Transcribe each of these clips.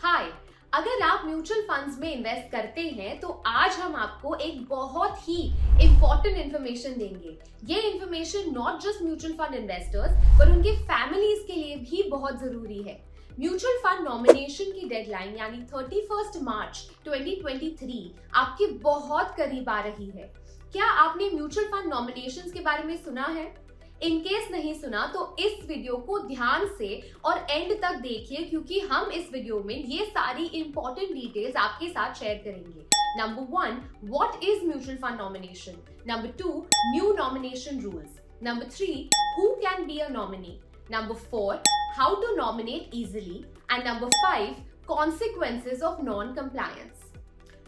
हाय। अगर आप mutual funds में इन्वेस्ट करते हैं तो आज हम आपको एक बहुत ही इंपॉर्टेंट इंफॉर्मेशन देंगे। ये information not just mutual fund investors पर उनके फैमिलीज के लिए भी बहुत जरूरी है। म्यूचुअल फंड नॉमिनेशन की डेडलाइन यानी 31 मार्च 2023 आपके बहुत करीब आ रही है। क्या आपने म्यूचुअल फंड नॉमिनेशंस के बारे में सुना है? इन केस नहीं सुना तो इस वीडियो को ध्यान से और एंड तक देखिए, क्योंकि हम इस वीडियो में ये सारी इंपॉर्टेंट डिटेल्स आपके साथ शेयर करेंगे। Number 1, what is mutual fund nomination? Number 2, new nomination rules. Number 3, who can be a nominee. Number 4, how to nominate easily. And number 5, consequences of non compliance.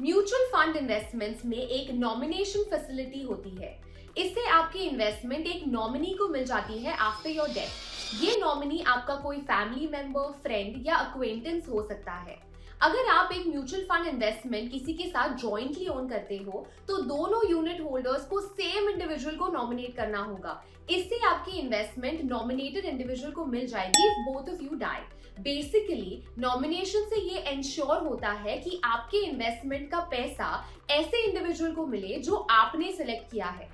Mutual fund investments में एक nomination facility होती है। इससे आपकी investment एक nominee को मिल जाती है आफ्टर योर डेथ। ये नॉमिनी आपका कोई फैमिली मेंबर, फ्रेंड या अक्वेंटेंस हो सकता है। अगर आप एक म्यूचुअल फंड इन्वेस्टमेंट किसी के साथ जॉइंटली ओन करते हो तो दोनों यूनिट होल्डर्स को सेम इंडिविजुअल को नॉमिनेट करना होगा। इससे आपकी इन्वेस्टमेंट नॉमिनेटेड इंडिविजुअल को मिल जाएगी if both of you die. Basically nomination से ये इंश्योर होता है कि आपके इन्वेस्टमेंट का पैसा ऐसे इंडिविजुअल को मिले जो आपने सिलेक्ट किया है।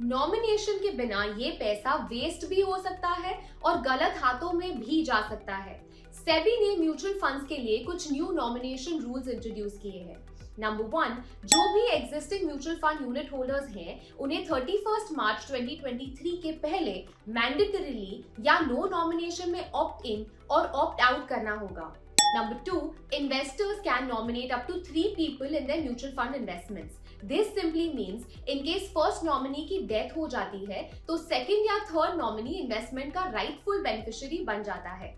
नॉमिनेशन के बिना ये पैसा वेस्ट भी हो सकता है और गलत हाथों में भी जा सकता है। सेबी ने म्यूचुअल फंड्स के लिए कुछ न्यू नॉमिनेशन रूल्स इंट्रोड्यूस किए हैं। नंबर 1, जो भी existing mutual fund unit holders हैं उन्हें 31 मार्च 2023 के पहले मैंडेटरीली या नो नॉमिनेशन में ऑप्ट इन और ऑप्ट आउट करना होगा। Number 2, investors can nominate up to 3 people in their mutual fund investments. This simply means in case first nominee की death हो जाती है तो second या third nominee investment का rightful beneficiary बन जाता है।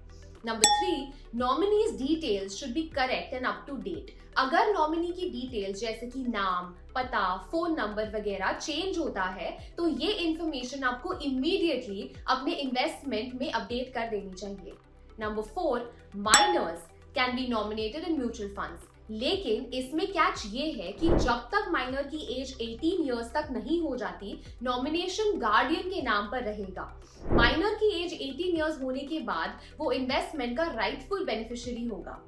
Number 3, nominees details should be correct and up to date. अगर नॉमिनी की डिटेल्स जैसे कि नाम, पता, फोन नंबर वगैरह चेंज होता है तो ये इंफॉर्मेशन आपको इमीडिएटली अपने इन्वेस्टमेंट में अपडेट कर देनी चाहिए। Number 4, minors can be nominated in mutual funds. लेकिन इसमें कैच ये है कि जब तक माइनर की एज 18 इयर्स तक नहीं हो जाती, नॉमिनेशन गार्डियन के नाम पर रहेगा। माइनर की एज 18 इयर्स होने के बाद वो इन्वेस्टमेंट का राइटफुल बेनिफिशियरी होगा।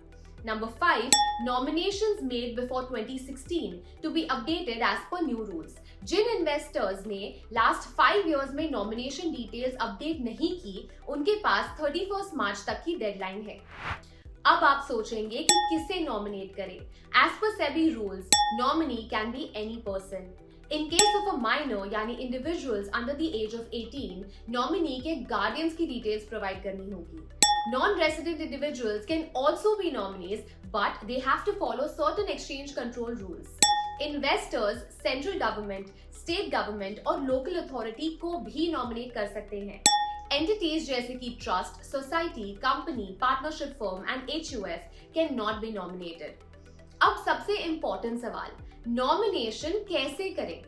Number 5, nominations made before 2016 to be updated as per new rules. Jin investors ने लास्ट 5 इयर्स में नॉमिनेशन डिटेल्स अपडेट नहीं की, उनके पास 31 मार्च तक की डेडलाइन है। अब आप सोचेंगे कि किसे नॉमिनेट करें। As per SEBI rules, nominee can be any person. In case of a minor यानी individuals under the age of 18, nominee के गार्डियंस की डिटेल्स प्रोवाइड करनी होगी। Non-resident individuals can also be nominees, but they have to follow certain exchange control rules. Investors, central government, state government और local authority को भी nominate कर सकते हैं। Entities जैसे कि trust, society, company, partnership firm and HUF can not be nominated. अब सबसे important सवाल, nomination कैसे करें?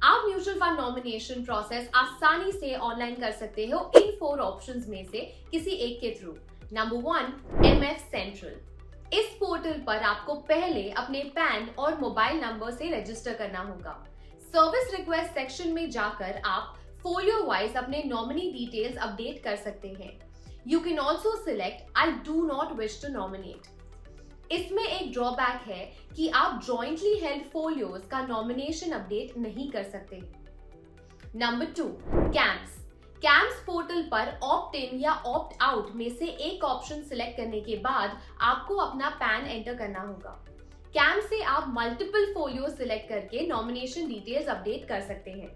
आप म्यूचुअल फंड नॉमिनेशन प्रोसेस आसानी से ऑनलाइन कर सकते हो इन 4 ऑप्शंस में से किसी एक के थ्रू। Number 1, MF central. इस पोर्टल पर आपको पहले अपने पैन और मोबाइल नंबर से रजिस्टर करना होगा। सर्विस रिक्वेस्ट सेक्शन में जाकर आप फोलियो वाइज अपने नॉमिनी डिटेल्स अपडेट कर सकते हैं। You can also select I do not wish to nominate. इसमें एक ड्रॉबैक है कि आप जॉइंटली हेल्ड फोलियोज का नॉमिनेशन अपडेट नहीं कर सकते। नंबर 2, कैम्स पोर्टल पर ऑप्ट इन या ऑप्ट आउट में से एक ऑप्शन सिलेक्ट करने के बाद आपको अपना पैन एंटर करना होगा। कैम्स से आप मल्टीपल फोलियोज सिलेक्ट करके नॉमिनेशन डिटेल्स अपडेट कर सकते हैं।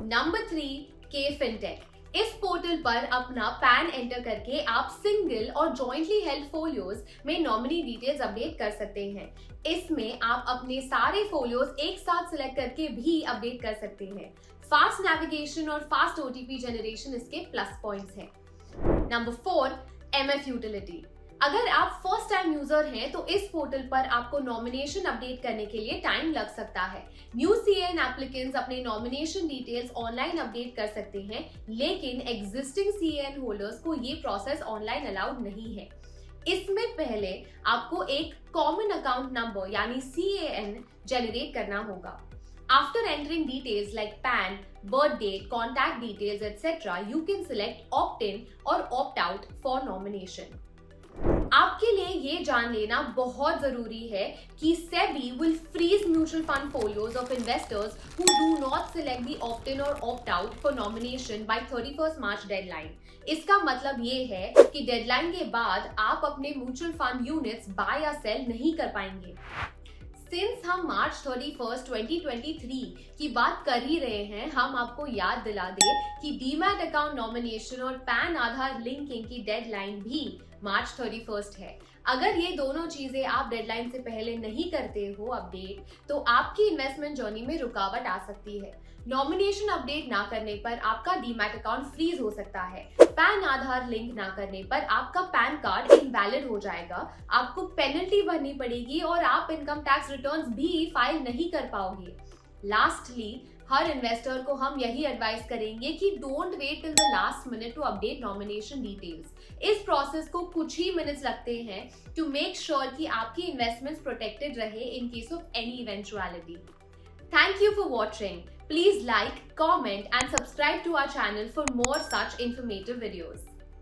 नंबर 3, के-फिनटेक। इस पोर्टल पर अपना पैन एंटर करके आप सिंगल और जॉइंटली हेल्ड फोलियोज में नॉमिनी डिटेल्स अपडेट कर सकते हैं। इसमें आप अपने सारे फोलियोज एक साथ सिलेक्ट करके भी अपडेट कर सकते हैं। फास्ट नेविगेशन और फास्ट OTP जनरेशन इसके प्लस पॉइंट्स हैं। Number 4, MF utility. अगर आप फर्स्ट टाइम यूजर हैं तो इस पोर्टल पर आपको नॉमिनेशन अपडेट करने के लिए टाइम लग सकता है। न्यू CAN एप्लीकेंट्स अपने नॉमिनेशन डिटेल्स ऑनलाइन अपडेट कर सकते हैं, लेकिन एग्जिस्टिंग CAN होल्डर्स को ये प्रोसेस ऑनलाइन अलाउड नहीं है। इसमें पहले आपको एक कॉमन अकाउंट नंबर यानी CAN जनरेट करना होगा। After entering details like PAN, birth date, contact details, etc., you can select opt-in or opt-out for nomination. आपके लिए ये जान लेना बहुत जरूरी है कि SEBI will freeze mutual fund folios of investors who do not select the opt-in or opt-out for nomination by 31st March deadline. इसका मतलब ये है कि डेडलाइन के बाद आप अपने म्यूचुअल फंड यूनिट्स बाय या सेल नहीं कर पाएंगे। सिंस हम मार्च 31, 2023 की बात कर ही रहे हैं, हम आपको याद दिला दें कि डीमैट अकाउंट नॉमिनेशन और पैन आधार लिंकिंग की डेडलाइन भी मार्च 31 है। अगर ये दोनों चीजें आप डेडलाइन से पहले नहीं करते हो अपडेट, तो आपकी इन्वेस्टमेंट जर्नी में रुकावट आ सकती है। नॉमिनेशन अपडेट ना करने पर आपका डीमैट अकाउंट फ्रीज हो सकता है। पैन आधार लिंक ना करने पर आपका पैन कार्ड इनवैलिड हो जाएगा, आपको पेनल्टी भरनी पड़ेगी और आप इनकम टैक्स रिटर्न्स भी फाइल नहीं कर पाओगे। लास्टली, हर इन्वेस्टर को हम यही एडवाइस करेंगे कि don't wait till the last minute to update nomination details. इस प्रोसेस को कुछ ही मिनट्स लगते हैं टू मेक श्योर कि आपकी इन्वेस्टमेंट्स प्रोटेक्टेड रहे इन case of any eventuality. Thank you for watching. Please like, comment and subscribe to our channel for more such informative videos.